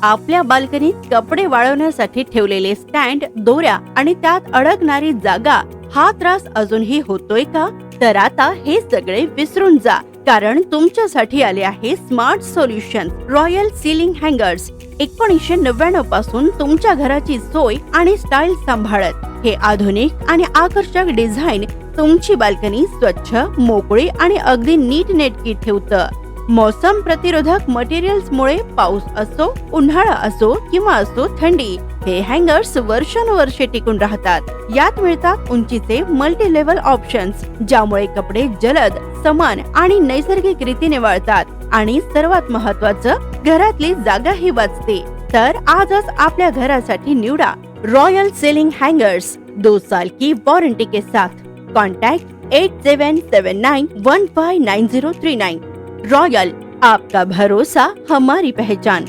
आपल्या बाल्कनीत कपडे वाळवण्यासाठी ठेवलेले स्टँड, दोऱ्या आणि त्यात अडकणारी जागा हा त्रास अजूनही होतोय का? तर आता हे सगळे विसरून जा, कारण तुमच्यासाठी आले आहे smart solution royal ceiling hangers. 1999 पासून तुमच्या घराची सोय आणि स्टाईल सांभाळत हे आधुनिक आणि आकर्षक डिझाईन तुमची बाल्कनी स्वच्छ, मोकळी आणि अगदी नीटनेटकी ठेवतं. मौसम प्रतिरोधक मटेरियल्स मुळे पाऊस असो, उन्हाळा असो किंवा असो थंडी, हे हँगर्स वर्षानुवर्षे टिकून राहतात. यात मिळतात उंचीचे मल्टी लेवल ऑप्शन्स, ज्यामुळे कपडे जलद, समान आणि नैसर्गिक रीतीने वाळतात. आणि सर्वात महत्त्वाचं, घरातली जागाही वाचते. तर आजच आपल्या घरासाठी निवडा रॉयल सीलिंग हँगर्स 2 साल की वारंटी के साथ. कॉन्टैक्ट 8779159039. रॉयल, आपका भरोसा हमारी पहचान.